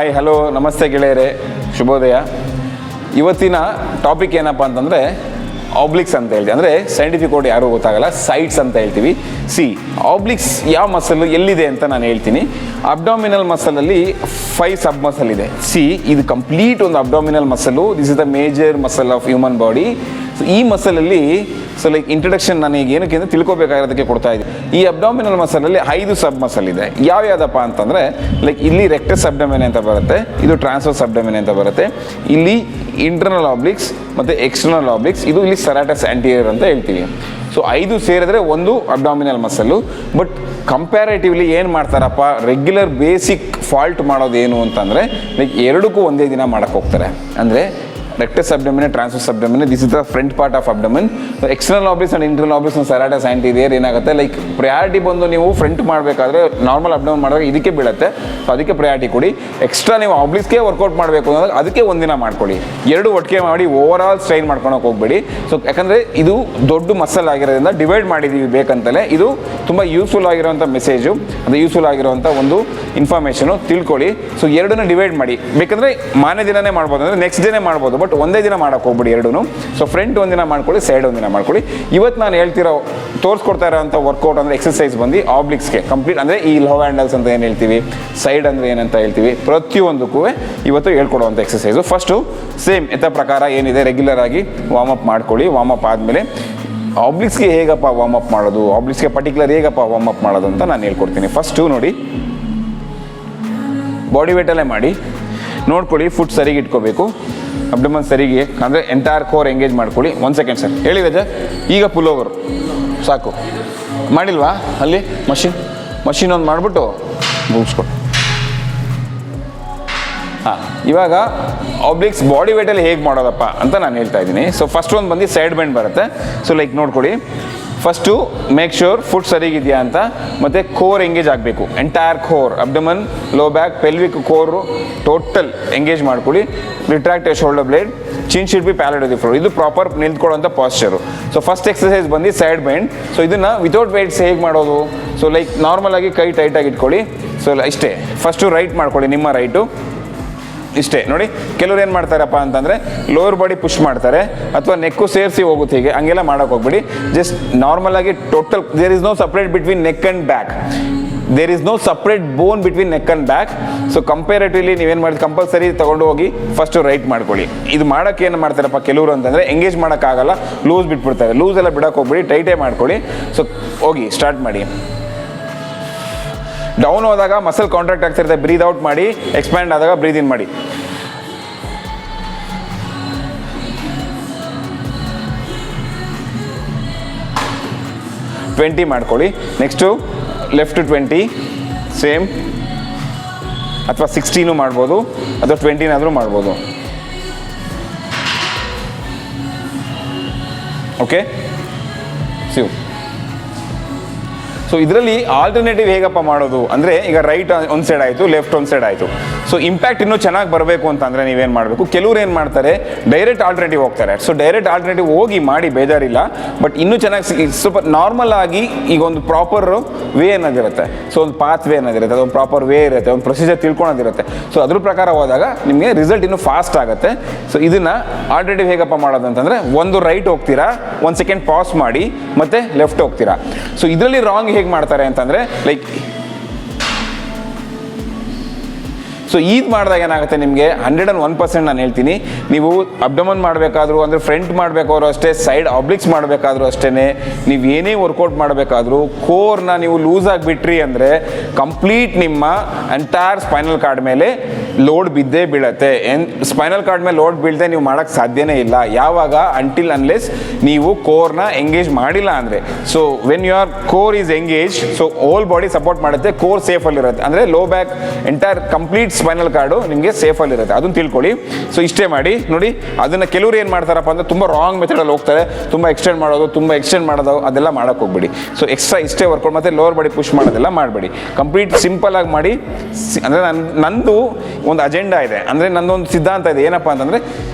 Hi hello ನಮಸ್ತೆ ಗೆಳೆಯರೇ, ಶುಭೋದಯ. ಇವತ್ತಿನ ಟಾಪಿಕ್ ಏನಪ್ಪ ಅಂತಂದರೆ ಆಬ್ಲಿಕ್ಸ್ ಅಂತ ಹೇಳ್ತೀವಿ. ಅಂದರೆ ಸೈಂಟಿಫಿಕ್ ವರ್ಡ್ ಯಾರೂ ಗೊತ್ತಾಗಲ್ಲ, ಸೈಟ್ಸ್ ಅಂತ ಹೇಳ್ತೀವಿ. ಆಬ್ಲಿಕ್ಸ್ ಯಾವ ಮಸಲ್ ಎಲ್ಲಿದೆ ಅಂತ ನಾನು ಹೇಳ್ತೀನಿ. ಅಬ್ಡಾಮಿನಲ್ ಮಸಲಲ್ಲಿ 5 ಸಬ್ ಮಸಲ್ ಇದೆ. ಇದು ಕಂಪ್ಲೀಟ್ ಒಂದು abdominal ಮಸಲು. This is the major muscle of human body. ಈ ಮಸಲಲ್ಲಿ ಲೈಕ್ ಇಂಟ್ರಡಕ್ಷನ್ ನನಗೆ ಏನಕ್ಕೆ ಅಂದರೆ ತಿಳ್ಕೊಬೇಕಾಗಿರೋದಕ್ಕೆ ಕೊಡ್ತಾ ಇದ್ದೀನಿ. ಈ ಅಬ್ಡಾಮಿನಲ್ ಮಸಲಲ್ಲಿ 5 ಸಬ್ ಮಸಲ್ ಇದೆ. ಯಾವ್ಯಾವುದಪ್ಪ ಅಂತಂದರೆ ಲೈಕ್ ಇಲ್ಲಿ ರೆಕ್ಟಸ್ ಅಬ್ಡಮಿನ್ ಅಂತ ಬರುತ್ತೆ, ಇದು ಟ್ರಾನ್ಸ್ವರ್ಸ್ ಅಬ್ಡಮಿನ್ ಅಂತ ಬರುತ್ತೆ, ಇಲ್ಲಿ ಇಂಟರ್ನಲ್ ಆಬ್ಲಿಕ್ಸ್ ಮತ್ತು ಎಕ್ಸ್ಟರ್ನಲ್ ಆಬ್ಲಿಕ್ಸ್, ಇದು ಇಲ್ಲಿ ಸೆರಾಟಸ್ ಆಂಟಿರಿಯರ್ ಅಂತ ಹೇಳ್ತೀವಿ. 5 ಸೇರಿದ್ರೆ ಒಂದು ಅಬ್ಡಾಮಿನಲ್ ಮಸಲ್ಲು. ಬಟ್ ಕಂಪ್ಯಾರೇಟಿವ್ಲಿ ಏನು ಮಾಡ್ತಾರಪ್ಪ, ರೆಗ್ಯುಲರ್ ಬೇಸಿಕ್ ಫಾಲ್ಟ್ ಮಾಡೋದೇನು ಅಂತಂದರೆ ಲೈಕ್ ಎರಡಕ್ಕೂ ಒಂದೇ ದಿನ ಮಾಡೋಕ್ಕೆ ಹೋಗ್ತಾರೆ. ಅಂದರೆ rectus abdomen, transverse abdomen, this is the front part of abdomen. External obliques and internal obliques serratus anterior ಏನಾಗುತ್ತೆ, ಲೈಕ್ ಪ್ರಯಾರಿಟಿ ಬಂದು ನೀವು ಫ್ರಂಟ್ ಮಾಡಬೇಕಾದ್ರೆ ನಾರ್ಮಲ್ ಅಬ್ಡಮಿನ್ ಮಾಡಿದಾಗ ಇದಕ್ಕೆ ಬೀಳುತ್ತೆ. ಸೊ ಅದಕ್ಕೆ ಪ್ರಯಾರಿಟಿ ಕೊಡಿ. ಎಕ್ಸ್ಟ್ರಾ ನೀವು ಆಬ್ಲಿಕ್ಸ್ಗೆ ವರ್ಕೌಟ್ ಮಾಡಬೇಕು ಅನ್ನೋದು ಅದಕ್ಕೆ ಒಂದಿನ ಮಾಡ್ಕೊಳ್ಳಿ. ಎರಡು ಒಟ್ಟಿಗೆ ಮಾಡಿ ಓವರ್ ಆಲ್ ಸ್ಟ್ರೈನ್ ಮಾಡ್ಕೊಳಕ್ಕೆ ಹೋಗ್ಬೇಡಿ. ಸೊ ಯಾಕಂದರೆ ಇದು ದೊಡ್ಡ ಮಸಲ್ ಆಗಿರೋದ್ರಿಂದ ಡಿವೈಡ್ ಮಾಡಿದ್ದೀವಿ ಬೇಕಂತಲೇ. ಇದು ತುಂಬ ಯೂಸ್ಫುಲ್ ಆಗಿರೋಂಥ ಮೆಸೇಜು, ಅದು ಯೂಸ್ಫುಲ್ ಆಗಿರೋಂಥ ಒಂದು ಇನ್ಫಾರ್ಮೇಷನು ತಿಳ್ಕೊಳ್ಳಿ. ಸೊ ಎರಡನ್ನ ಡಿವೈಡ್ ಮಾಡಿ. ಬೇಕಂದರೆ ಮಾರನೇ ದಿನನೇ ಮಾಡ್ಬೋದು, ಅಂದರೆ ನೆಕ್ಸ್ಟ್ ಡೇನೇ ಮಾಡ್ಬೋದು. ಬಟ್ ಒಂದೇ ದಿನ ಮಾಡೋಕ್ಕೆ ಹೋಗ್ಬಿಡಿ ಎರಡೂ. ಸೊ ಫ್ರಂಟ್ ಒಂದಿನ ಮಾಡ್ಕೊಳ್ಳಿ, ಸೈಡ್ ಒಂದಿನ ಮಾಡ್ಕೊಳ್ಳಿ. ಇವತ್ತು ನಾನು ತೋರಿಸ್ಕೊಡ್ತಾ ಇರೋಂಥ ವರ್ಕೌಟ್ ಅಂದರೆ ಎಕ್ಸಸೈಸ್ ಬಂದು ಆಬ್ಲಿಕ್ಸ್ಗೆ ಕಂಪ್ಲೀಟ್. ಅಂದರೆ ಈ ಲವ್ ಹ್ಯಾಂಡಲ್ಸ್ ಅಂತ ಏನು ಹೇಳ್ತೀವಿ, ಸೈಡ್ ಅಂದರೆ ಏನಂತ ಹೇಳ್ತೀವಿ, ಪ್ರತಿಯೊಂದಕ್ಕೂ ಇವತ್ತು ಹೇಳ್ಕೊಡುವಂಥ ಎಕ್ಸಸೈಸು. ಫಸ್ಟು ಸೇಮ್ ಪ್ರಕಾರ ಏನಿದೆ ರೆಗ್ಯುಲರ್ ಆಗಿ ವಾರ್ಮಪ್ ಮಾಡ್ಕೊಳ್ಳಿ. ವಾರ್ಮಪ್ ಆದಮೇಲೆ ಆಬ್ಲಿಕ್ಸ್ಗೆ ಹೇಗಪ್ಪ ವಾರ್ಮಪ್ ಮಾಡೋದು, ಆಬ್ಲಿಕ್ಸ್ಗೆ ಪರ್ಟಿಕ್ಯುಲರ್ ಹೇಗಪ್ಪ ವಾರ್ಮಪ್ ಮಾಡೋದು ಅಂತ ನಾನು ಹೇಳ್ಕೊಡ್ತೀನಿ. ಫಸ್ಟು ನೋಡಿ, ಬಾಡಿ ವೇಟಲ್ಲೇ ಮಾಡಿ ನೋಡ್ಕೊಳ್ಳಿ. ಫುಟ್ ಸರಿಗೆ ಇಟ್ಕೋಬೇಕು, ಅಬ್ಡಮನ್ ಸರಿಗೆ, ಅಂದರೆ ಎಂಟೈರ್ ಕೋರ್ ಎಂಗೇಜ್ ಮಾಡ್ಕೊಳ್ಳಿ. 1 ಸೆಕೆಂಡ್ ಸರ್, ಹೇಳಿ ರಜಾ. ಈಗ ಪುಲ್ ಓವರ್ ಸಾಕು. ಮಾಡಿಲ್ವಾ ಅಲ್ಲಿ ಮಷಿನ್ ಒಂದು ಮಾಡಿಬಿಟ್ಟು ಮುಗಿಸ್ಕೊಡಿ. ಹಾಂ, ಇವಾಗ ಆಬ್ಲಿಕ್ಸ್ ಬಾಡಿ ವೇಟಲ್ಲಿ ಹೇಗೆ ಮಾಡೋದಪ್ಪ ಅಂತ ನಾನು ಹೇಳ್ತಾ ಇದ್ದೀನಿ. ಸೊ ಫಸ್ಟ್ ಒಂದು ಬಂದು ಸೈಡ್ ಬೆಂಡ್ ಬರುತ್ತೆ. ಸೊ ಲೈಕ್ ನೋಡ್ಕೊಳ್ಳಿ, ಫಸ್ಟು ಮೇಕ್ ಶ್ಯೂರ್ ಫುಟ್ ಸರಿಗಿದೆಯಾ ಅಂತ, ಮತ್ತು ಕೋರ್ ಎಂಗೇಜ್ ಆಗಬೇಕು. Entire core, abdomen, low back, pelvic core total engage ಮಾಡ್ಕೊಳ್ಳಿ. Retract shoulder blade, chin should be parallel to the floor. ಇದು ಪ್ರಾಪರ್ ನಿಂತ್ಕೊಳ್ಳೋಂಥ ಪಾಸ್ಚರು. ಸೊ ಫಸ್ಟ್ ಎಕ್ಸಸೈಸ್ ಬಂದು side bend. So ಇದನ್ನು without weights ಹೇಗೆ ಮಾಡೋದು, so like normal ಆಗಿ ಕೈ ಟೈಟಾಗಿ ಇಟ್ಕೊಳ್ಳಿ. ಸೊ ಇಷ್ಟೇ, ಫಸ್ಟು ರೈಟ್ ಮಾಡ್ಕೊಳ್ಳಿ, ನಿಮ್ಮ ರೈಟು ಇಷ್ಟೇ. ನೋಡಿ, ಕೆಲವ್ರು ಏನು ಮಾಡ್ತಾರಪ್ಪ ಅಂತಂದರೆ ಲೋವರ್ ಬಾಡಿ ಪುಷ್ ಮಾಡ್ತಾರೆ, ಅಥವಾ ನೆಕ್ಕು ಸೇರಿಸಿ ಹೋಗುತ್ತೆ. ಹೀಗೆ ಹಂಗೆಲ್ಲ ಮಾಡೋಕೆ ಹೋಗ್ಬಿಡಿ. ಜಸ್ಟ್ ನಾರ್ಮಲ್ ಆಗಿ total, there is no separate between neck and back. There is no separate bone between neck and back. So comparatively ನೀವೇನು ಮಾಡಿ, ಕಂಪಲ್ಸರಿ ತೊಗೊಂಡು ಹೋಗಿ ಫಸ್ಟು ರೈಟ್ ಮಾಡ್ಕೊಳ್ಳಿ. ಇದು ಮಾಡೋಕ್ಕೆ ಏನು ಮಾಡ್ತಾರಪ್ಪ ಕೆಲವರು ಅಂತಂದರೆ, ಎಂಗೇಜ್ ಮಾಡೋಕ್ಕಾಗಲ್ಲ, ಲೂಸ್ ಬಿಟ್ಬಿಡ್ತಾರೆ. ಲೂಸ್ ಎಲ್ಲ ಬಿಡೋಕೆ ಹೋಗ್ಬಿಡಿ, ಟೈಟೇ ಮಾಡ್ಕೊಳ್ಳಿ. ಸೊ ಹೋಗಿ ಸ್ಟಾರ್ಟ್ ಮಾಡಿ. ಡೌನ್ ಹೋದಾಗ ಮಸಲ್ ಕಾಂಟ್ರಾಕ್ಟ್ ಆಗ್ತಿರುತ್ತೆ, ಬ್ರೀದ್ ಔಟ್ ಮಾಡಿ. ಎಕ್ಸ್ಪ್ಯಾಂಡ್ ಆದಾಗ ಬ್ರೀದ್ ಇನ್ ಮಾಡಿ. ಟ್ವೆಂಟಿ ಮಾಡ್ಕೊಳ್ಳಿ. ನೆಕ್ಸ್ಟು ಲೆಫ್ಟ್ 20 ಸೇಮ್, ಅಥವಾ 16 ಮಾಡ್ಬೋದು, ಅಥವಾ 20 ಮಾಡ್ಬೋದು. ಓಕೆ, ಸಿವ್. ಸೊ ಇದರಲ್ಲಿ ಆಲ್ಟರ್ನೇಟಿವ್ ಹೇಗಪ್ಪ ಮಾಡೋದು ಅಂದರೆ, ಈಗ ರೈಟ್ ಒಂದು ಸೈಡ್ ಆಯಿತು, ಲೆಫ್ಟ್ ಒಂದು ಸೈಡ್ ಆಯಿತು. ಸೊ ಇಂಪ್ಯಾಕ್ಟ್ ಇನ್ನೂ ಚೆನ್ನಾಗಿ ಬರಬೇಕು ಅಂತಂದರೆ ನೀವೇನು ಮಾಡಬೇಕು, ಕೆಲವ್ರು ಏನು ಮಾಡ್ತಾರೆ, ಡೈರೆಕ್ಟ್ ಆಲ್ಟರ್ನೇಟಿವ್ ಹೋಗ್ತಾರೆ. ಸೊ ಡೈರೆಕ್ಟ್ ಆಲ್ಟರ್ನೇಟಿವ್ ಹೋಗಿ ಮಾಡಿ, ಬೇಜಾರಿಲ್ಲ. ಬಟ್ ಇನ್ನೂ ಚೆನ್ನಾಗಿ ಸ್ವಲ್ಪ ನಾರ್ಮಲ್ ಆಗಿ ಈಗ ಒಂದು ಪ್ರಾಪರ್ ವೇ ಅನ್ನೋದಿರುತ್ತೆ. ಸೊ ಒಂದು ಪಾತ್ ವೇ ಅನ್ನೋದಿರುತ್ತೆ, ಅದೊಂದು ಪ್ರಾಪರ್ ವೇ ಇರುತ್ತೆ, ಒಂದು ಪ್ರೊಸೀಜರ್ ತಿಳ್ಕೊಳೋದಿರುತ್ತೆ. ಸೊ ಅದ್ರ ಪ್ರಕಾರ ಹೋದಾಗ ನಿಮಗೆ ರಿಸಲ್ಟ್ ಇನ್ನೂ ಫಾಸ್ಟ್ ಆಗುತ್ತೆ. ಸೊ ಇದನ್ನು ಆಲ್ಟರ್ನೇಟಿವ್ ಹೇಗಪ್ಪ ಮಾಡೋದು ಅಂತಂದರೆ, ಒಂದು ರೈಟ್ ಹೋಗ್ತೀರಾ, 1 ಸೆಕೆಂಡ್ ಪಾಸ್ ಮಾಡಿ, ಮತ್ತು ಲೆಫ್ಟ್ ಹೋಗ್ತೀರಾ. ಸೊ ಇದರಲ್ಲಿ ರಾಂಗ್ ಹೇಗೆ ಮಾಡ್ತಾರೆ ಅಂತಂದರೆ, ಲೈಕ್ ಸೊ ಇದು ಮಾಡಿದಾಗ ಏನಾಗುತ್ತೆ ನಿಮಗೆ 101% ನಾನು ಹೇಳ್ತೀನಿ. ನೀವು ಅಬ್ಡಮನ್ ಮಾಡಬೇಕಾದ್ರೂ, ಅಂದರೆ ಫ್ರಂಟ್ ಮಾಡಬೇಕಾದ್ರೂ ಅಷ್ಟೇ, ಸೈಡ್ ಆಬ್ಲಿಕ್ಸ್ ಮಾಡಬೇಕಾದ್ರೂ ಅಷ್ಟೇ, ನೀವು ಏನೇ ವರ್ಕೌಟ್ ಮಾಡಬೇಕಾದ್ರೂ ಕೋರ್ನ ನೀವು ಲೂಸ್ ಆಗಿಬಿಟ್ರಿ ಅಂದರೆ ಕಂಪ್ಲೀಟ್ ನಿಮ್ಮ ಎಂಟೈರ್ ಸ್ಪೈನಲ್ ಕಾರ್ಡ್ ಮೇಲೆ ಲೋಡ್ ಬಿದ್ದೇ ಬೀಳುತ್ತೆ. ಸ್ಪೈನಲ್ ಕಾರ್ಡ್ ಮೇಲೆ ಲೋಡ್ ಬೀಳದೆ ನೀವು ಮಾಡೋಕ್ಕೆ ಸಾಧ್ಯನೇ ಇಲ್ಲ. ಯಾವಾಗ, ಅಂಟಿಲ್ ಅನ್ಲೆಸ್ ನೀವು ಕೋರ್ನ ಎಂಗೇಜ್ ಮಾಡಿಲ್ಲ ಅಂದರೆ. So when your core is engage, so whole body support ಮಾಡುತ್ತೆ, ಕೋರ್ ಸೇಫಲ್ಲಿರುತ್ತೆ. ಅಂದರೆ low back entire complete spinal card ನಿಮಗೆ ಸೇಫಲ್ಲಿರುತ್ತೆ, ಅದನ್ನು ತಿಳ್ಕೊಳ್ಳಿ. ಸೊ ಇಷ್ಟೇ ಮಾಡಿ ನೋಡಿ. ಅದನ್ನು ಕೆಲವರು ಏನು ಮಾಡ್ತಾರಪ್ಪ ಅಂದರೆ ತುಂಬ ರಾಂಗ್ ಮೆಥಡಲ್ಲಿ ಹೋಗ್ತಾರೆ, ತುಂಬ ಎಕ್ಸ್ಟೆಂಡ್ ಮಾಡೋದು ಅದೆಲ್ಲ ಮಾಡೋಕ್ಕೆ ಹೋಗ್ಬೇಡಿ. ಸೊ ಎಕ್ಸ್ಟ್ರಾ ಇಷ್ಟೇ ವರ್ಕೌಟ್, ಮತ್ತು ಲೋವರ್ ಬಾಡಿ ಪುಷ್ ಮಾಡೋದೆಲ್ಲ ಮಾಡಬೇಡಿ. ಕಂಪ್ಲೀಟ್ ಸಿಂಪಲಾಗಿ ಮಾಡಿ. ಅಂದರೆ ನಂದು ಒಂದು ಅಜೆಂಡಾ ಇದೆ, ಅಂದರೆ ನನ್ನೊಂದು ಸಿದ್ಧಾಂತ ಇದೆ. ಏನಪ್ಪ ಅಂತಂದರೆ,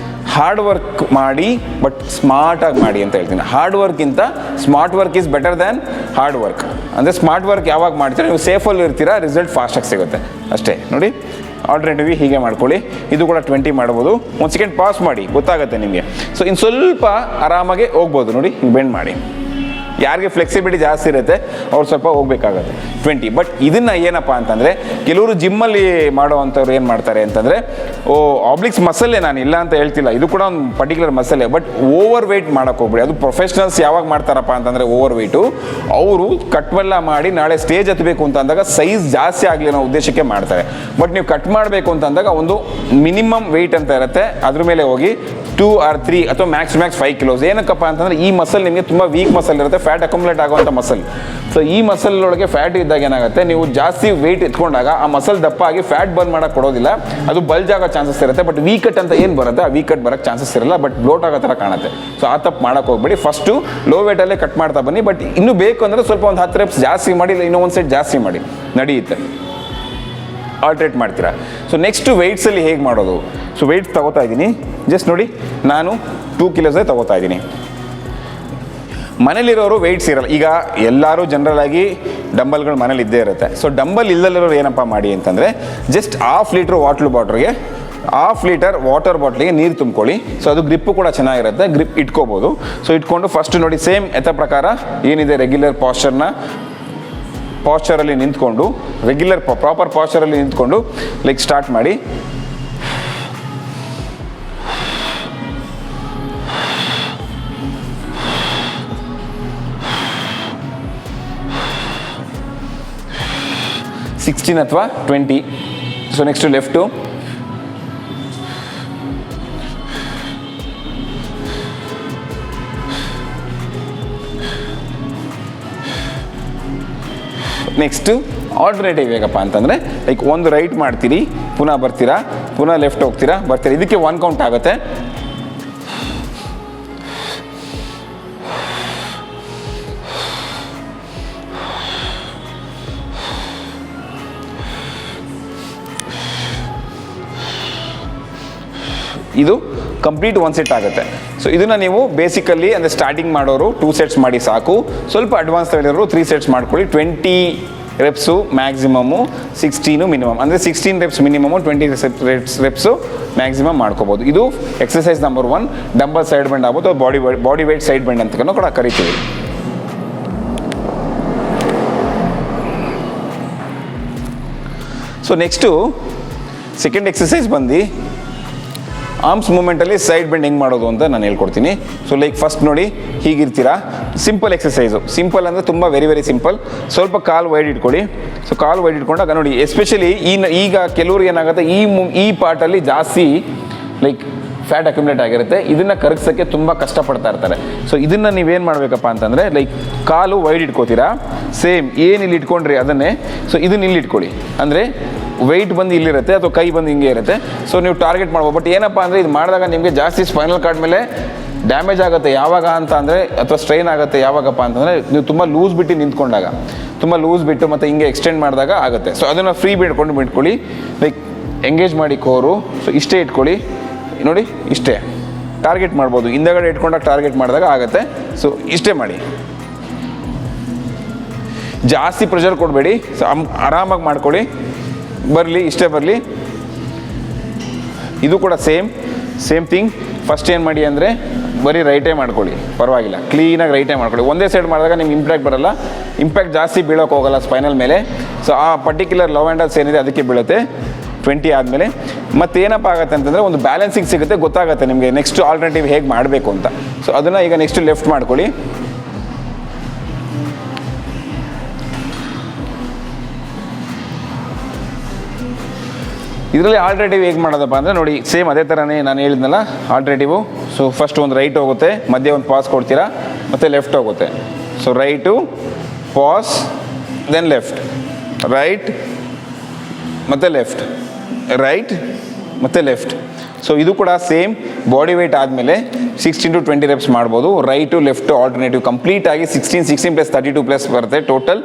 ಹಾರ್ಡ್ ವರ್ಕ್ ಮಾಡಿ ಬಟ್ ಸ್ಮಾರ್ಟಾಗಿ ಮಾಡಿ ಅಂತ ಹೇಳ್ತೀನಿ. ಹಾರ್ಡ್ ವರ್ಕ್ಗಿಂತ smart work is better than hard work. ಅಂದರೆ ಸ್ಮಾರ್ಟ್ ವರ್ಕ್ ಯಾವಾಗ ಮಾಡ್ತೀರಾ, ನೀವು ಸೇಫಲ್ಲಿ ಇರ್ತೀರಾ, ರಿಸಲ್ಟ್ ಫಾಸ್ಟಾಗಿ ಸಿಗುತ್ತೆ ಅಷ್ಟೇ. ನೋಡಿ, ಆಲ್ಟರ್ನೇಟಿವ್ ಹೀಗೆ ಮಾಡ್ಕೊಳ್ಳಿ. ಇದು ಕೂಡ 20 ಮಾಡ್ಬೋದು. ಒಂದು ಸೆಕೆಂಡ್ ಪಾಸ್ ಮಾಡಿ, ಗೊತ್ತಾಗುತ್ತೆ ನಿಮಗೆ. ಸೊ ಇನ್ನು ಸ್ವಲ್ಪ ಆರಾಮಾಗಿ ಹೋಗ್ಬೋದು. ನೋಡಿ ಹಿಂಗೆ ಬೆಂಡ್ ಮಾಡಿ. ಯಾರಿಗೆ ಫ್ಲೆಕ್ಸಿಬಿಲಿಟಿ ಜಾಸ್ತಿ ಇರುತ್ತೆ ಅವ್ರು ಸ್ವಲ್ಪ ಹೋಗ್ಬೇಕಾಗತ್ತೆ 20. ಬಟ್ ಇದನ್ನು ಏನಪ್ಪ ಅಂತಂದರೆ ಕೆಲವರು ಜಿಮ್ಮಲ್ಲಿ ಮಾಡೋವಂಥವ್ರು ಏನು ಮಾಡ್ತಾರೆ ಅಂತಂದರೆ ಆಬ್ಲಿಕ್ಸ್ ಮಸಲ್ಲೇ, ನಾನು ಇಲ್ಲ ಅಂತ ಹೇಳ್ತಿಲ್ಲ, ಇದು ಕೂಡ ಒಂದು ಪರ್ಟಿಕ್ಯುಲರ್ ಮಸಲ್ಲೇ. ಬಟ್ ಓವರ್ ವೆಯ್ಟ್ ಮಾಡೋಕೆ ಹೋಗ್ಬೇಡಿ. ಅದು ಪ್ರೊಫೆಷ್ನಲ್ಸ್ ಯಾವಾಗ ಮಾಡ್ತಾರಪ್ಪ ಅಂತಂದರೆ ಓವರ್ ವೆಯ್ಟು ಅವರು ಕಟ್ವೆಲ್ಲ ಮಾಡಿ ನಾಳೆ ಸ್ಟೇಜ್ ಹತ್ತಬೇಕು ಅಂತ ಅಂದಾಗ ಸೈಜ್ ಜಾಸ್ತಿ ಆಗಲಿ ಅನ್ನೋ ಉದ್ದೇಶಕ್ಕೆ ಮಾಡ್ತಾರೆ. ಬಟ್ ನೀವು ಕಟ್ ಮಾಡಬೇಕು ಅಂತ ಅಂದಾಗ ಒಂದು ಮಿನಿಮಮ್ ವೆಯ್ಟ್ ಅಂತ ಇರುತ್ತೆ, ಅದ್ರ ಮೇಲೆ ಹೋಗಿ 2 or 3 ಅಥವಾ ಮ್ಯಾಕ್ಸ್ 5 kilos. ಏನಕ್ಕಪ್ಪ ಅಂತಂದರೆ ಈ ಮಸಲ್ ನಿಮಗೆ ತುಂಬ ವೀಕ್ ಮಸಲ್ ಇರುತ್ತೆ, ಫ್ಯಾಟ್ ಅಕ್ಯುಮುಲೇಟ್ ಆಗುವಂಥ ಮಸಲ್. ಸೊ ಈ ಮಸಲ್ ಒಳಗೆ ಫ್ಯಾಟ್ ಇದ್ದಾಗ ಏನಾಗುತ್ತೆ, ನೀವು ಜಾಸ್ತಿ ವೆಯ್ಟ್ ಎತ್ಕೊಂಡಾಗ ಆ ಮಸಲ್ ದಪ್ಪ ಆಗಿ ಫ್ಯಾಟ್ ಬರ್ನ್ ಮಾಡೋಕ್ಕೆ ಕೊಡೋದಿಲ್ಲ, ಅದು ಬಲ್ಜ್ ಆಗೋ ಚಾನ್ಸಸ್ ಇರುತ್ತೆ. ಬಟ್ ವೀಕ್ ಕಟ್ ಅಂತ ಏನು ಬರುತ್ತೆ ಆ ವೀಕ್ ಕಟ್ ಬರೋಕ್ಕೆ ಚಾನ್ಸಸ್ ಇರಲ್ಲ, ಬಟ್ ಬ್ಲೋಟ್ ಆಗೋ ಥರ ಕಾಣುತ್ತೆ. ಸೊ ಆ ತಪ್ಪು ಮಾಡೋಕ್ಕೆ ಹೋಗ್ಬೇಡಿ. ಫಸ್ಟು ಲೋ ವೇಟಲ್ಲೇ ಕಟ್ ಮಾಡ್ತಾ ಬನ್ನಿ. ಬಟ್ ಇನ್ನೂ ಬೇಕು ಅಂದರೆ ಸ್ವಲ್ಪ ಒಂದು 10 reps ಜಾಸ್ತಿ ಮಾಡಿ, ಇಲ್ಲ ಇನ್ನೂ ಒಂದು ಸೆಟ್ ಜಾಸ್ತಿ ಮಾಡಿ, ನಡೆಯುತ್ತೆ. ಆಲ್ಟ್ರೇಟ್ ಮಾಡ್ತೀರಾ. ಸೊ ನೆಕ್ಸ್ಟು ವೆಯ್ಟ್ಸಲ್ಲಿ ಹೇಗೆ ಮಾಡೋದು? ಸೊ ವೆಯ್ಟ್ಸ್ ತಗೋತಾ ಇದ್ದೀನಿ, ಜಸ್ಟ್ ನೋಡಿ ನಾನು 2 kilos ತಗೋತಾ ಇದ್ದೀನಿ. ಮನೇಲಿರೋರು ವೆಯ್ಟ್ಸ್ ಇರಲ್ಲ. ಈಗ ಎಲ್ಲರೂ ಜನರಲ್ ಆಗಿ ಡಂಬಲ್ಗಳು ಮನೇಲಿ ಇದ್ದೇ ಇರುತ್ತೆ. ಸೊ ಡಂಬಲ್ ಇಲ್ಲದಿರೋರು ಏನಪ್ಪ ಮಾಡಿ ಅಂತಂದರೆ ಜಸ್ಟ್ 1/2 liter ವಾಟರ್ ಬಾಟ್ಲಿಗೆ ನೀರು ತುಂಬ್ಕೊಳ್ಳಿ. ಸೊ ಅದು ಗ್ರಿಪ್ಪು ಕೂಡ ಚೆನ್ನಾಗಿರುತ್ತೆ, ಗ್ರಿಪ್ ಇಟ್ಕೋಬೋದು. ಸೊ ಇಟ್ಕೊಂಡು ಫಸ್ಟ್ ನೋಡಿ ಸೇಮ್ ಯಥ ಪ್ರಕಾರ ಏನಿದೆ ರೆಗ್ಯುಲರ್ ಪಾಶ್ಚರಲ್ಲಿ ನಿಂತ್ಕೊಂಡು, ರೆಗ್ಯುಲರ್ ಪ್ರಾಪರ್ ಪಾಶ್ಚರಲ್ಲಿ ನಿಂತ್ಕೊಂಡು ಲೈಕ್ ಸ್ಟಾರ್ಟ್ ಮಾಡಿ. ಸಿಕ್ಸ್ಟೀನ್ ಅಥವಾ 20. So next left, next alternative ಹೇಗಪ್ಪ ಅಂತಂದರೆ ಲೈಕ್ ಒಂದು ರೈಟ್ ಮಾಡ್ತೀರಿ, ಪುನಃ ಬರ್ತೀರಾ, ಪುನಃ ಲೆಫ್ಟ್ ಹೋಗ್ತೀರಾ, ಬರ್ತೀರಾ. ಇದಕ್ಕೆ 1 count ಆಗುತ್ತೆ. ಇದು ಕಂಪ್ಲೀಟ್ 1 set ಆಗುತ್ತೆ. ಸೊ ಇದನ್ನು ನೀವು ಬೇಸಿಕಲಿ ಅಂದರೆ ಸ್ಟಾರ್ಟಿಂಗ್ ಮಾಡೋರು 2 sets ಮಾಡಿ ಸಾಕು. ಸ್ವಲ್ಪ ಅಡ್ವಾನ್ಸ್ ಹೇಳಿರೋರು 3 sets ಮಾಡ್ಕೊಳ್ಳಿ. 20 reps ಮ್ಯಾಕ್ಸಿಮಮ್ಮು, 16 ಮಿನಿಮಮ್. ಅಂದರೆ 16 reps ಮಿನಿಮಮು, 20 reps ಮ್ಯಾಕ್ಸಿಮಮ್ ಮಾಡ್ಕೋಬೋದು. ಇದು exercise number 1. Dumbbell side bend ಆಗ್ಬೋದು, ಬಾಡಿ ವೆಯ್ಟ್ ಸೈಡ್ ಬೆಂಡ್ ಅಂತ ಕೂಡ ಕರಿತೀವಿ. ಸೊ ನೆಕ್ಸ್ಟು ಸೆಕೆಂಡ್ ಎಕ್ಸಸೈಸ್ ಬಂದು ಆರ್ಮ್ಸ್ ಮೂಮೆಂಟಲ್ಲಿ ಸೈಡ್ ಬೆಂಡ್ ಹೆಂಗೆ ಮಾಡೋದು ಅಂತ ನಾನು ಹೇಳ್ಕೊಡ್ತೀನಿ. ಸೊ ಲೈಕ್ ಫಸ್ಟ್ ನೋಡಿ ಹೀಗಿರ್ತೀರಾ, ಸಿಂಪಲ್ ಎಕ್ಸಸೈಸು. ಸಿಂಪಲ್ ಅಂದರೆ ತುಂಬ ವೆರಿ ಸಿಂಪಲ್. ಸ್ವಲ್ಪ ಕಾಲು ವೈಡ್ ಇಟ್ಕೊಳ್ಳಿ. ಸೊ ಕಾಲು ವೈಡ್ ಇಟ್ಕೊಂಡಾಗ ನೋಡಿ ಎಸ್ಪೆಷಲಿ ಈಗ ಕೆಲವ್ರಿಗೆ ಏನಾಗುತ್ತೆ ಈ ಪಾರ್ಟಲ್ಲಿ ಜಾಸ್ತಿ ಲೈಕ್ ಫ್ಯಾಟ್ ಅಕ್ಯುಮುಲೇಟ್ ಆಗಿರುತ್ತೆ. ಇದನ್ನು ಕರಗಿಸೋಕ್ಕೆ ತುಂಬ ಕಷ್ಟಪಡ್ತಾ ಇರ್ತಾರೆ. ಸೊ ಇದನ್ನು ನೀವೇನು ಮಾಡಬೇಕಪ್ಪ ಅಂತಂದರೆ ಲೈಕ್ ಕಾಲು ವೈಡ್ ಇಟ್ಕೋತೀರಾ, ಸೇಮ್ ಏನು ಇಲ್ಲಿ ಇಟ್ಕೊಂಡ್ರಿ ಅದನ್ನೇ. ಸೊ ಇದನ್ನ ಇಲ್ಲಿ ಇಟ್ಕೊಳ್ಳಿ, ಅಂದರೆ ವೆಯ್ಟ್ ಬಂದು ಇಲ್ಲಿರುತ್ತೆ ಅಥವಾ ಕೈ ಬಂದು ಹಿಂಗೆ ಇರುತ್ತೆ. ಸೊ ನೀವು ಟಾರ್ಗೆಟ್ ಮಾಡ್ಬೋದು. ಬಟ್ ಏನಪ್ಪ ಅಂದರೆ ಇದು ಮಾಡಿದಾಗ ನಿಮಗೆ ಜಾಸ್ತಿ ಸ್ಪೈನಲ್ ಕಾರ್ಡ್ ಮೇಲೆ ಡ್ಯಾಮೇಜ್ ಆಗುತ್ತೆ. ಯಾವಾಗ ಅಂತ ಅಂದರೆ ಅಥವಾ ಸ್ಟ್ರೈನ್ ಆಗುತ್ತೆ ಯಾವಾಗಪ್ಪ ಅಂತಂದರೆ ನೀವು ತುಂಬ ಲೂಸ್ ಬಿಟ್ಟು ನಿಂತ್ಕೊಂಡಾಗ, ತುಂಬ ಲೂಸ್ ಬಿಟ್ಟು ಮತ್ತು ಹಿಂಗೆ ಎಕ್ಸ್ಟೆಂಡ್ ಮಾಡಿದಾಗ ಆಗುತ್ತೆ. ಸೊ ಅದನ್ನು ಫ್ರೀ ಬಿಟ್ಕೊಳ್ಳಿ, ಲೈಕ್ ಎಂಗೇಜ್ ಮಾಡಿ ಕೋರು. ಸೊ ಇಷ್ಟೇ ಇಟ್ಕೊಳ್ಳಿ, ನೋಡಿ ಇಷ್ಟೇ ಟಾರ್ಗೆಟ್ ಮಾಡ್ಬೋದು. ಹಿಂದಗಡೆ ಇಟ್ಕೊಂಡಾಗ ಟಾರ್ಗೆಟ್ ಮಾಡಿದಾಗ ಆಗುತ್ತೆ. ಸೊ ಇಷ್ಟೇ ಮಾಡಿ, ಜಾಸ್ತಿ ಪ್ರೆಷರ್ ಕೊಡಬೇಡಿ. ಸೊ ಆರಾಮಾಗಿ ಮಾಡ್ಕೊಳ್ಳಿ, ಬರಲಿ, ಇಷ್ಟೇ ಬರಲಿ. ಇದು ಕೂಡ ಸೇಮ್ ಥಿಂಗ್. ಫಸ್ಟ್ ಏನು ಮಾಡಿ ಅಂದರೆ ಬರೀ ರೈಟೇ ಮಾಡ್ಕೊಳ್ಳಿ, ಪರವಾಗಿಲ್ಲ, ಕ್ಲೀನಾಗಿ ರೈಟೇ ಮಾಡ್ಕೊಳ್ಳಿ. ಒಂದೇ ಸೈಡ್ ಮಾಡಿದಾಗ ನಿಮ್ಗೆ ಇಂಪ್ಯಾಕ್ಟ್ ಬರೋಲ್ಲ, ಇಂಪ್ಯಾಕ್ಟ್ ಜಾಸ್ತಿ ಬೀಳೋಕೆ ಹೋಗಲ್ಲ ಸ್ಪೈನಲ್ ಮೇಲೆ. ಸೊ ಆ ಪರ್ಟಿಕ್ಯುಲರ್ ಲವ್ ಹ್ಯಾಂಡಲ್ಸ್ ಏನಿದೆ ಅದಕ್ಕೆ ಬೀಳುತ್ತೆ 20 ಆದಮೇಲೆ. ಮತ್ತು ಏನಪ್ಪ ಆಗುತ್ತೆ ಅಂತಂದರೆ ಒಂದು ಬ್ಯಾಲೆನ್ಸಿಂಗ್ ಸಿಗುತ್ತೆ, ಗೊತ್ತಾಗುತ್ತೆ ನಿಮಗೆ ನೆಕ್ಸ್ಟ್ ಆಲ್ಟರ್ನೇಟಿವ್ ಹೇಗೆ ಮಾಡಬೇಕು ಅಂತ. ಸೊ ಅದನ್ನು ಈಗ ನೆಕ್ಸ್ಟ್ ಲೆಫ್ಟ್ ಮಾಡ್ಕೊಳ್ಳಿ. ಇದರಲ್ಲಿ ಆಲ್ಟರ್ನೇಟಿವ್ ಹೇಗೆ ಮಾಡೋದಪ್ಪ ಅಂದರೆ ನೋಡಿ ಸೇಮ್ ಅದೇ ಥರನೇ ನಾನು ಹೇಳಿದ್ನಲ್ಲ ಆಲ್ಟರ್ನೇಟಿವು. ಸೊ ಫಸ್ಟ್ ಒಂದು ರೈಟ್ ಹೋಗುತ್ತೆ, ಮಧ್ಯೆ ಒಂದು ಪಾಸ್ ಕೊಡ್ತೀರಾ, ಮತ್ತು ಲೆಫ್ಟ್ ಹೋಗುತ್ತೆ. So right, pass, then left, right ಮತ್ತು ಲೆಫ್ಟ್, ರೈಟ್ ಮತ್ತು ಲೆಫ್ಟ್. ಸೊ ಇದು ಕೂಡ ಸೇಮ್ ಬಾಡಿ ವೆಯ್ಟ್ ಆದಮೇಲೆ 16 to 20 reps ಮಾಡ್ಬೋದು. ರೈಟು ಲೆಫ್ಟು ಆಲ್ಟರ್ನೇಟಿವ್ ಕಂಪ್ಲೀಟಾಗಿ 16 + 32+ ಬರುತ್ತೆ. ಟೋಟಲ್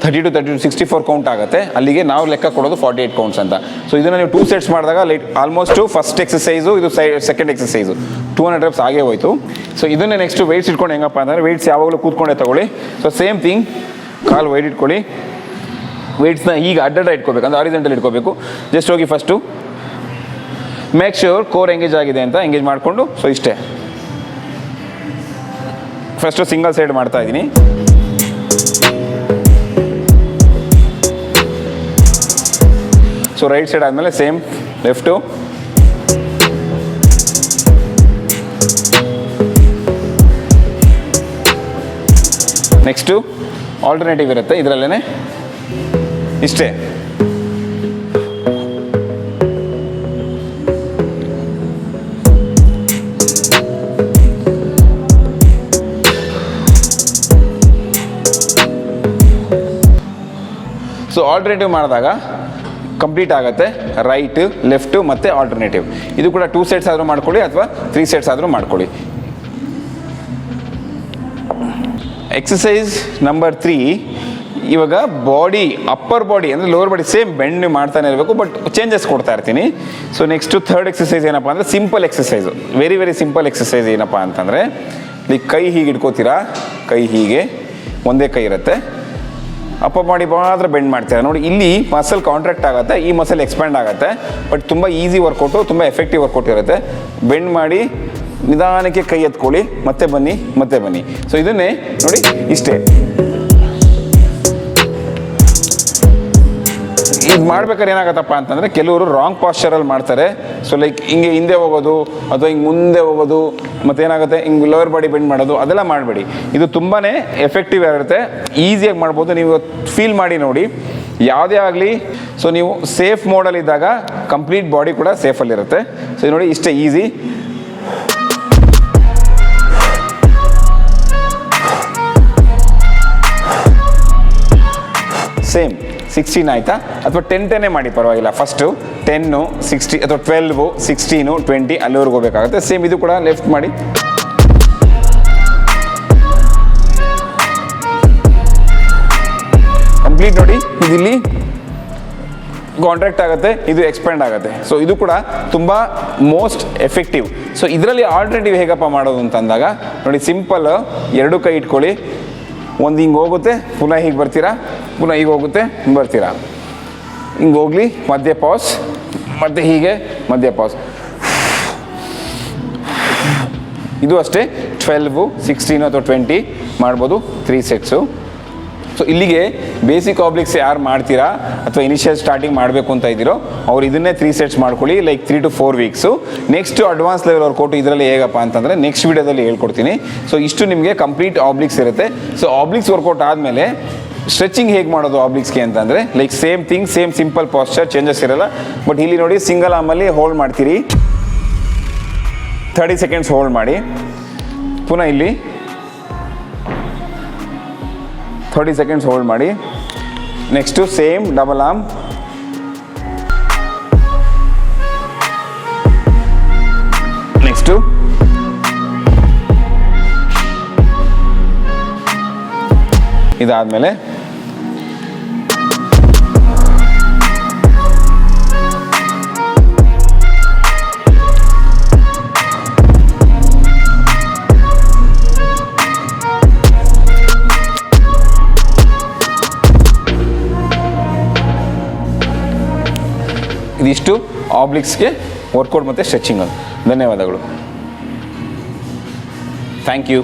30 to 32 64 ಕೌಂಟ್ ಆಗುತ್ತೆ. ಅಲ್ಲಿಗೆ ನಾವು ಲೆಕ್ಕ ಕೊಡೋದು 48 counts ಅಂತ. ಸೊ ಇದನ್ನು ನೀವು 2 sets ಮಾಡಿದಾಗ ಲೈಕ್ ಆಲ್ಮೋಸ್ಟು ಫಸ್ಟ್ ಎಕ್ಸಸೈಸು ಇದು ಸೆಕೆಂಡ್ ಎಕ್ಸಸೈಸು 200 reps ಆಗೇ ಹೋಯಿತು. ಸೊ ಇದನ್ನೇ ನೆಕ್ಸ್ಟ್ ವೆಯ್ಟ್ಸ್ ಇಟ್ಕೊಂಡು ಹೆಂಗಪ್ಪ ಅಂದರೆ ವೆಯ್ಟ್ಸ್ ಯಾವಾಗಲೂ ಕೂತ್ಕೊಂಡೇ ತೊಗೊಳ್ಳಿ. ಸೊ ಸೇಮ್ ಥಿಂಗ್, ಕಾಲು ವೈಡ್ ಇಟ್ಕೊಳ್ಳಿ, ವೇಟ್ಸ್ನ ಈಗ ಅಡ್ಡ ಇಟ್ಕೋಬೇಕು, ಅಂದರೆ ಹಾರಿಜೆಂಟಲ್ ಇಟ್ಕೋಬೇಕು. ಜಸ್ಟ್ ಹೋಗಿ first make sure core engage ಆಗಿದೆ ಅಂತ ಎಂಗೇಜ್ ಮಾಡಿಕೊಂಡು, ಸೊ ಇಷ್ಟೇ. ಫಸ್ಟು ಸಿಂಗಲ್ ಸೈಡ್ ಮಾಡ್ತಾ ಇದ್ದೀನಿ. ಸೊ ರೈಟ್ ಸೈಡ್ ಆದಮೇಲೆ ಸೇಮ್ ಲೆಫ್ಟು, ನೆಕ್ಸ್ಟು ಆಲ್ಟರ್ನೇಟಿವ್ ಇರುತ್ತೆ ಇದರಲ್ಲೇ, ಇಷ್ಟೇ. ಸೊ ಆಲ್ಟರ್ನೇಟಿವ್ ಮಾಡಿದಾಗ ಕಂಪ್ಲೀಟ್ ಆಗುತ್ತೆ, ರೈಟ್ ಲೆಫ್ಟು ಮತ್ತು ಆಲ್ಟರ್ನೇಟಿವ್. ಇದು ಕೂಡ 2 ಸೆಟ್ಸ್ ಆದರೂ ಮಾಡ್ಕೊಳ್ಳಿ ಅಥವಾ 3 ಸೆಟ್ಸ್ ಆದರೂ ಮಾಡ್ಕೊಳ್ಳಿ. ಎಕ್ಸಸೈಸ್ ನಂಬರ್ 3, ಇವಾಗ ಬಾಡಿ ಅಪ್ಪರ್ ಬಾಡಿ ಅಂದರೆ ಲೋವರ್ ಬಾಡಿ ಸೇಮ್ ಬೆಂಡ್ ಮಾಡ್ತಾನೆ ಇರಬೇಕು, ಬಟ್ ಚೇಂಜಸ್ ಕೊಡ್ತಾ ಇರ್ತೀನಿ. ಸೊ ನೆಕ್ಸ್ಟು ಥರ್ಡ್ ಎಕ್ಸಸೈಸ್ ಏನಪ್ಪ ಅಂದರೆ simple exercise, very simple exercise. ಏನಪ್ಪ ಅಂತಂದರೆ ಈಗ ಕೈ ಹೀಗೆ ಇಟ್ಕೋತೀರಾ, ಕೈ ಹೀಗೆ ಒಂದೇ ಕೈ ಇರುತ್ತೆ, ಅಪ್ಪರ್ ಬಾಡಿ ಮಾತ್ರ ಬೆಂಡ್ ಮಾಡ್ತೀರಾ ನೋಡಿ. ಇಲ್ಲಿ ಮಸಲ್ ಕಾಂಟ್ರಾಕ್ಟ್ ಆಗುತ್ತೆ, ಈ ಮಸಲ್ ಎಕ್ಸ್ಪ್ಯಾಂಡ್ ಆಗುತ್ತೆ, ಬಟ್ ತುಂಬ ಈಸಿ ವರ್ಕೌಟು, ತುಂಬ ಎಫೆಕ್ಟಿವ್ ವರ್ಕೌಟ್ ಇರುತ್ತೆ. ಬೆಂಡ್ ಮಾಡಿ ನಿಧಾನಕ್ಕೆ ಕೈ ಎತ್ಕೊಳ್ಳಿ, ಮತ್ತೆ ಬನ್ನಿ, ಮತ್ತೆ ಬನ್ನಿ. ಸೊ ಇದನ್ನೇ ನೋಡಿ, ಇಷ್ಟೇ. ಇದು ಮಾಡ್ಬೇಕಾದ್ರೆ ಏನಾಗತ್ತಪ್ಪ ಅಂತಂದರೆ ಕೆಲವರು ರಾಂಗ್ ಪಾಶ್ಚರಲ್ಲಿ ಮಾಡ್ತಾರೆ. ಸೊ ಲೈಕ್ ಹಿಂಗೆ ಹಿಂದೆ ಹೋಗೋದು ಅಥವಾ ಹಿಂಗೆ ಮುಂದೆ ಹೋಗೋದು, ಮತ್ತೇನಾಗುತ್ತೆ ಹಿಂಗೆ ಲೋವರ್ ಬಾಡಿ ಬೆಂಡ್ ಮಾಡೋದು, ಅದೆಲ್ಲ ಮಾಡಬೇಡಿ. ಇದು ತುಂಬಾ ಎಫೆಕ್ಟಿವ್ ಆಗಿರುತ್ತೆ, ಈಸಿಯಾಗಿ ಮಾಡ್ಬೋದು. ನೀವು ಫೀಲ್ ಮಾಡಿ ನೋಡಿ, ಯಾವುದೇ ಆಗಲಿ. ಸೊ ನೀವು ಸೇಫ್ ಮೋಡಲ್ಲಿದ್ದಾಗ ಕಂಪ್ಲೀಟ್ ಬಾಡಿ ಕೂಡ ಸೇಫಲ್ಲಿರುತ್ತೆ. ಸೊ ನೋಡಿ, ಇಷ್ಟೇ ಈಸಿ. ಸೇಮ್ 16 ಆಯಿತಾ, ಅಥವಾ 10 ಮಾಡಿ ಪರವಾಗಿಲ್ಲ. ಫಸ್ಟು 10, 60 ಅಥವಾ 12, 16, 20 ಅಲ್ಲಿವರೆಗೂ ಹೋಗಬೇಕಾಗುತ್ತೆ. ಸೇಮ್ ಇದು ಕೂಡ ಲೆಫ್ಟ್ ಮಾಡಿ. ಕಂಪ್ಲೀಟ್ ನೋಡಿ, ಇದಿಲ್ಲಿ ಕಾಂಟ್ರಾಕ್ಟ್ ಆಗುತ್ತೆ, ಇದು ಎಕ್ಸ್ಪ್ಯಾಂಡ್ ಆಗುತ್ತೆ. ಸೊ ಇದು ಕೂಡ ತುಂಬ ಮೋಸ್ಟ್ ಎಫೆಕ್ಟಿವ್. ಸೊ ಇದರಲ್ಲಿ ಆಲ್ಟರ್ನೇಟಿವ್ ಹೇಗಪ್ಪ ಮಾಡೋದು ಅಂತಂದಾಗ ನೋಡಿ, ಸಿಂಪಲ್ 2 ಕೈ ಇಟ್ಕೊಳ್ಳಿ, ಒಂದು ಹಿಂಗೆ ಹೋಗುತ್ತೆ, ಪುನಃ ಹೀಗೆ ಬರ್ತೀರಾ, ಪುನಃ ಹೀಗೆ ಹೋಗುತ್ತೆ, ಬರ್ತೀರಾ, ಹಿಂಗೆ ಹೋಗಲಿ, ಮಧ್ಯೆ ಪಾಸ್, ಮತ್ತು ಹೀಗೆ ಮಧ್ಯೆ ಪಾಸ್. ಇದು ಅಷ್ಟೇ 12, 16 ಅಥವಾ 20 ಮಾಡ್ಬೋದು, 3 ಸೆಟ್ಸು. ಸೊ ಇಲ್ಲಿಗೆ ಬೇಸಿಕ್ ಆಬ್ಲಿಕ್ಸ್ ಯಾರು ಮಾಡ್ತೀರಾ ಅಥವಾ ಇನಿಷಿಯಲ್ ಸ್ಟಾರ್ಟಿಂಗ್ ಮಾಡಬೇಕು ಅಂತ ಇದ್ದೀರೋ ಅವ್ರು ಇದನ್ನೇ 3 ಸೆಟ್ಸ್ ಮಾಡ್ಕೊಳ್ಳಿ, like 3 to 4 weeks. Next advance level workout ಇದರಲ್ಲಿ ಹೇಗಪ್ಪ ಅಂತಂದರೆ ನೆಕ್ಸ್ಟ್ ವೀಡಿಯೋದಲ್ಲಿ ಹೇಳ್ಕೊಡ್ತೀನಿ. ಸೊ ಇಷ್ಟು ನಿಮಗೆ ಕಂಪ್ಲೀಟ್ ಆಬ್ಲಿಕ್ಸ್ ಇರುತ್ತೆ. ಸೊ ಆಬ್ಲಿಕ್ಸ್ ವರ್ಕೌಟ್ ಆದಮೇಲೆ ಸ್ಟ್ರೆಚಿಂಗ್ ಹೇಗೆ ಮಾಡೋದು ಆಬ್ಲಿಕ್ಸ್ಗೆ ಅಂತಂದರೆ like same thing, same simple Pasteur, changes ಇರಲ್ಲ. ಬಟ್ ಇಲ್ಲಿ ನೋಡಿ, ಸಿಂಗಲ್ ಆರ್ಮಲ್ಲಿ ಹೋಲ್ಡ್ ಮಾಡ್ತೀರಿ, 30 ಸೆಕೆಂಡ್ಸ್ ಹೋಲ್ಡ್ ಮಾಡಿ, ಪುನಃ ಇಲ್ಲಿ 30 ಸೆಕೆಂಡ್ಸ್ ಹೋಲ್ಡ್ ಮಾಡಿ. Next same double arm, next ಇದಾದಮೇಲೆ ಇದಿಷ್ಟು ಆಬ್ಲಿಕ್ಸ್ಗೆ ವರ್ಕೌಟ್ ಮತ್ತು ಸ್ಟ್ರೆಚಿಂಗ್. ಧನ್ಯವಾದಗಳು. Thank you.